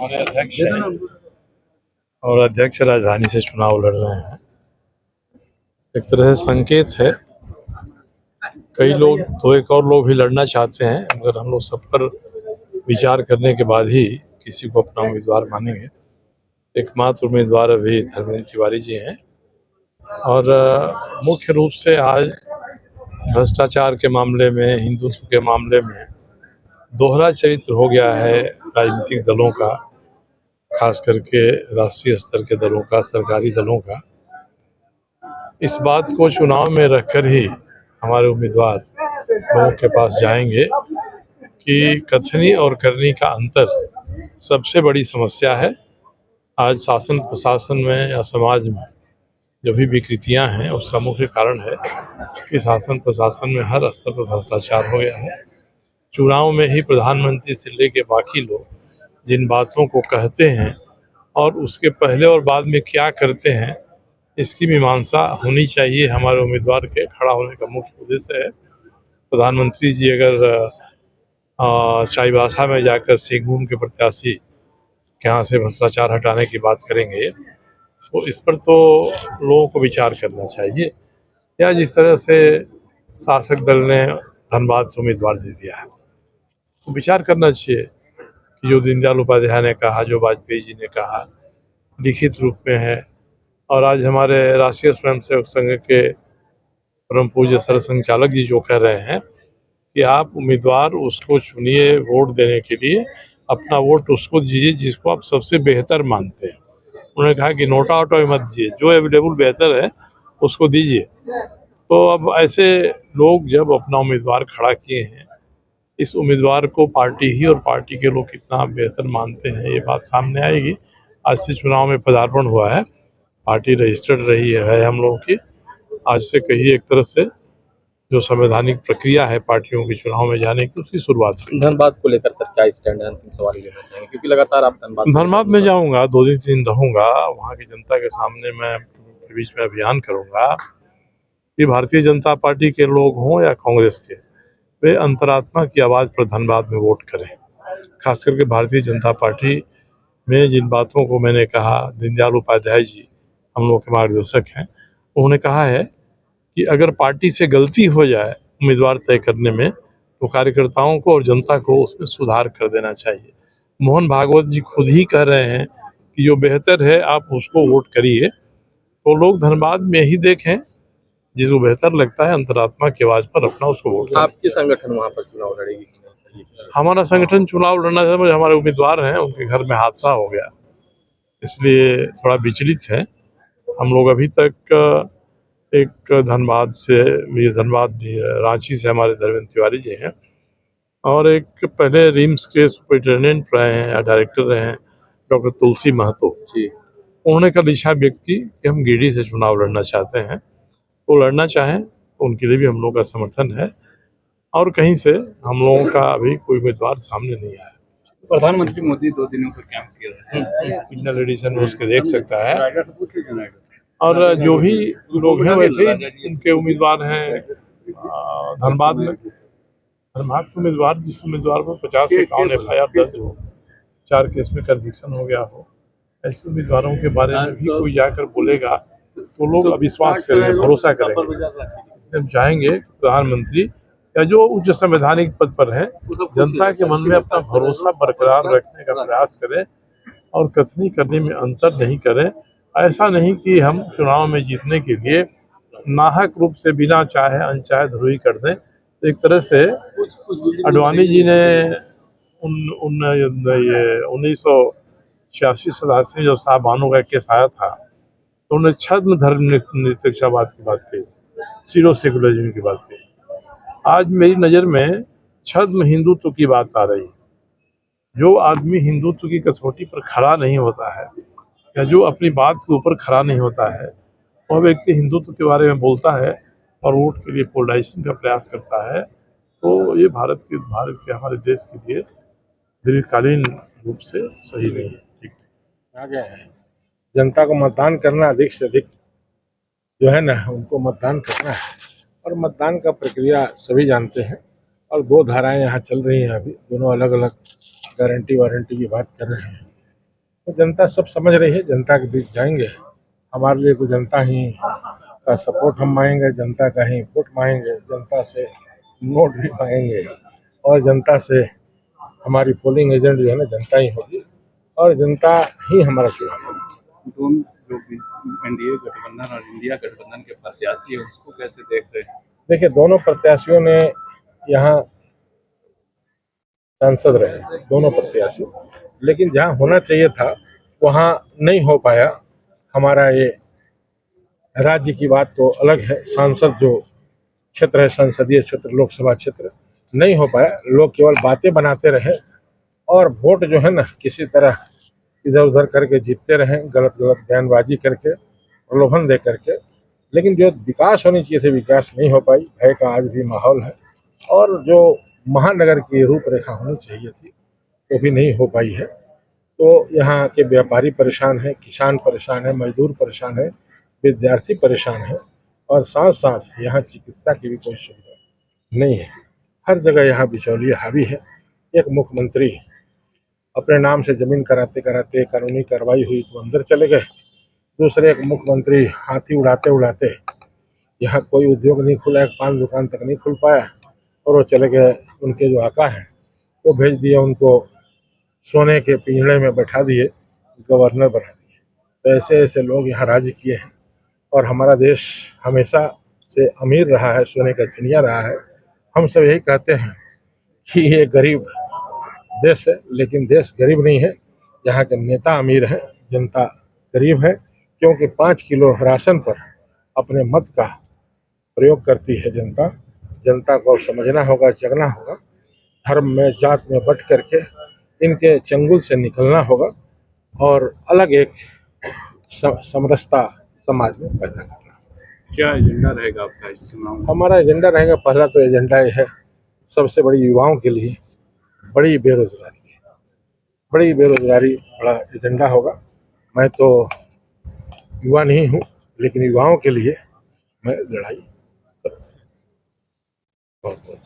हमारे अध्यक्ष हैं और अध्यक्ष राजधानी से चुनाव लड़ रहे हैं। एक तरह से संकेत है, कई लोग तो एक और लोग भी लड़ना चाहते हैं, मगर हम लोग सब पर विचार करने के बाद ही किसी को अपना उम्मीदवार मानेंगे। एकमात्र उम्मीदवार अभी धर्मेंद्र तिवारी जी हैं और मुख्य रूप से आज भ्रष्टाचार के मामले में, हिंदुत्व के मामले में दोहरा चरित्र हो गया है राजनीतिक दलों का, खास करके राष्ट्रीय स्तर के दलों का, सरकारी दलों का। इस बात को चुनाव में रखकर ही हमारे उम्मीदवार लोगों के पास जाएंगे कि कथनी और करनी का अंतर सबसे बड़ी समस्या है। आज शासन प्रशासन में या समाज में जो भी विकृतियां हैं उसका मुख्य कारण है कि शासन प्रशासन में हर स्तर पर भ्रष्टाचार हो गया है। चुनाव में ही प्रधानमंत्री से लेकर बाकी लोग जिन बातों को कहते हैं और उसके पहले और बाद में क्या करते हैं, इसकी मीमांसा होनी चाहिए। हमारे उम्मीदवार के खड़ा होने का मुख्य उद्देश्य है। प्रधानमंत्री जी अगर चाईबासा में जाकर सिंहभूम के प्रत्याशी के यहाँ से भ्रष्टाचार हटाने की बात करेंगे तो इस पर तो लोगों को विचार करना चाहिए। या जिस तरह से शासक दल ने धनबाद से उम्मीदवार दे दिया है तो विचार करना चाहिए कि जो दीनदयाल उपाध्याय ने कहा, जो वाजपेयी जी ने कहा, लिखित रूप में है। और आज हमारे राष्ट्रीय स्वयंसेवक संघ के परम पूज्य सरसंघचालक जी जो कह रहे हैं कि आप उम्मीदवार उसको चुनिए वोट देने के लिए, अपना वोट उसको दीजिए जिसको आप सबसे बेहतर मानते हैं। उन्होंने कहा कि नोटा वोटा मत दीजिए, जो अवेलेबल बेहतर है उसको दीजिए। तो अब ऐसे लोग जब अपना उम्मीदवार खड़ा किए हैं, इस उम्मीदवार को पार्टी ही और पार्टी के लोग कितना बेहतर मानते हैं ये बात सामने आएगी। आज से चुनाव में पदार्पण हुआ है, पार्टी रजिस्टर्ड रही है हम लोगों की। आज से कहिए एक तरह से जो संवैधानिक प्रक्रिया है पार्टियों के चुनाव में जाने की, उसकी शुरुआत हुई। धनबाद को लेकर सर क्या स्टैंड है, अंतिम सवाल लेना चाहेंगे क्योंकि लगातार आप धनबाद में जाऊंगा, 2 दिन रहूंगा, वहाँ की जनता के सामने मैं के बीच में अभियान करूंगा कि भारतीय जनता पार्टी के लोग हों या कांग्रेस के, वे अंतरात्मा की आवाज़ पर धनबाद में वोट करें। खास करके भारतीय जनता पार्टी में जिन बातों को मैंने कहा, दीनदयाल उपाध्याय जी हम लोग के मार्गदर्शक हैं, उन्होंने कहा है कि अगर पार्टी से गलती हो जाए उम्मीदवार तय करने में तो कार्यकर्ताओं को और जनता को उसमें सुधार कर देना चाहिए। मोहन भागवत जी खुद ही कह रहे हैं कि जो बेहतर है आप उसको वोट करिए। तो लोग धनबाद में ही देखें, जिसको बेहतर लगता है अंतरात्मा की आवाज़ पर अपना उसको वोट करें। आपकी संगठन वहाँ पर चुनाव लड़ेगी? हमारा संगठन चुनाव लड़ना चाहता है, हमारे उम्मीदवार हैं, उनके घर में हादसा हो गया इसलिए थोड़ा विचलित है। हम लोग अभी तक एक धनबाद रांची से हमारे धर्मेंद्र तिवारी जी हैं और एक पहले रिम्स के सुपरिटेंडेंट रहे हैं या डायरेक्टर रहे हैं डॉक्टर तुलसी महतो जी। उन्होंने कल इच्छा व्यक्त की कि हम गिरिडीह से चुनाव लड़ना चाहते हैं। तो लड़ना चाहें तो उनके लिए भी हम लोगों का समर्थन है और कहीं से हम लोगों का अभी कोई उम्मीदवार सामने नहीं आया। प्रधानमंत्री मोदी 2 दिनों का कैंप किया है, इंडियन एडिशन में उसके देख सकता है और जो भी लोग हैं वैसे ही उनके उम्मीदवार हैं। धनबाद के उम्मीदवार, जिस उम्मीदवार पर 50-51 FIR दर्ज हो, 4 केस में कन्विक्शन हो गया हो, ऐसे उम्मीदवारों के बारे में भी कोई जाकर बोलेगा तो लोग अविश्वास करेंगे, भरोसा करेंगे। इसलिए हम चाहेंगे प्रधानमंत्री या जो उच्च संवैधानिक पद पर हैं, जनता के मन में अपना भरोसा बरकरार रखने का प्रयास करें और कथनी करने में अंतर नहीं करें। ऐसा नहीं कि हम चुनाव में जीतने के लिए नाहक रूप से बिना चाहे अनचाहे ध्रुवी कर दें। एक तरह से अडवाणी जी ने 1986-87 में जब साहबानों का केस आया था तो उन्होंने छद्म धर्म निरपेक्षतावाद की बात कही थी, सीरो सेकुलरिज्म की बात कही थी। आज मेरी नज़र में छद्म हिंदुत्व की बात आ रही है। जो आदमी हिंदुत्व की कसौटी पर खड़ा नहीं होता है या जो अपनी बात के ऊपर खड़ा नहीं होता है, वह व्यक्ति हिंदुत्व के बारे में बोलता है और वोट के लिए पोलराइजेशन का प्रयास करता है, तो ये भारत के हमारे देश के लिए दीर्घकालीन रूप से सही नहीं है। ठीक आ गए हैं, जनता को मतदान करना, अधिक से अधिक जो है ना उनको मतदान करना है और मतदान का प्रक्रिया सभी जानते हैं। और 2 धाराएं यहाँ चल रही हैं, अभी दोनों अलग अलग गारंटी वारंटी की बात कर रहे हैं। तो जनता सब समझ रही है, जनता के बीच जाएंगे। हमारे लिए तो जनता ही का सपोर्ट हम मांगेंगे, जनता का ही वोट मांगेंगे, जनता से नोट भी मांगेंगे और जनता से हमारी पोलिंग एजेंट जो है ना जनता ही होगी और जनता ही हमारा चुनाव होगा। दोनों जो एनडीए गठबंधन और इंडिया गठबंधन के प्रत्याशी है उसको कैसे देख रहे हैं? देखिए, दोनों प्रत्याशियों ने यहाँ सांसद रहे, दोनों प्रत्याशी, लेकिन जहाँ होना चाहिए था वहाँ नहीं हो पाया। हमारा ये राज्य की बात तो अलग है, सांसद जो क्षेत्र है, संसदीय क्षेत्र, लोकसभा क्षेत्र, नहीं हो पाया। लोग केवल बातें बनाते रहे और वोट जो है ना किसी तरह इधर उधर करके जीतते रहे, गलत गलत बयानबाजी करके, प्रलोभन दे करके। लेकिन जो विकास होनी चाहिए थे, विकास नहीं हो पाई। भय का आज भी माहौल है और जो महानगर की रूपरेखा होनी चाहिए थी वो भी नहीं हो पाई है। तो यहाँ के व्यापारी परेशान हैं, किसान परेशान है, मजदूर परेशान है, विद्यार्थी परेशान है और साथ साथ यहाँ चिकित्सा की भी कोई सुविधा नहीं है। हर जगह यहाँ बिचौलिए हावी है। एक मुख्यमंत्री अपने नाम से जमीन कराते कराते कानूनी कार्रवाई हुई तो अंदर चले गए, दूसरे एक मुख्यमंत्री हाथी उड़ाते उड़ाते यहाँ कोई उद्योग नहीं खुला, एक पान दुकान तक नहीं खुल पाया और वो चले गए। उनके जो आका हैं वो भेज दिए उनको, सोने के पिंजड़े में बैठा दिए, गवर्नर बना दिए। तो ऐसे ऐसे लोग यहाँ राज्य किए हैं और हमारा देश हमेशा से अमीर रहा है, सोने का चिड़िया रहा है। हम सब यही कहते हैं कि ये गरीब देश है, लेकिन देश गरीब नहीं है। यहाँ के नेता अमीर हैं, जनता गरीब है, क्योंकि 5 किलो राशन पर अपने मत का प्रयोग करती है जनता। जनता को समझना होगा, जगना होगा, धर्म में जात में बट करके इनके चंगुल से निकलना होगा और अलग एक समरसता समाज में पैदा करना। क्या एजेंडा रहेगा आपका इस चुनाव में? हमारा एजेंडा रहेगा, पहला तो एजेंडा ये है सबसे बड़ी युवाओं के लिए बड़ी बेरोजगारी बड़ा एजेंडा होगा। मैं तो युवा नहीं हूँ, लेकिन युवाओं के लिए मैं लड़ाई करूँगा। बहुत बहुत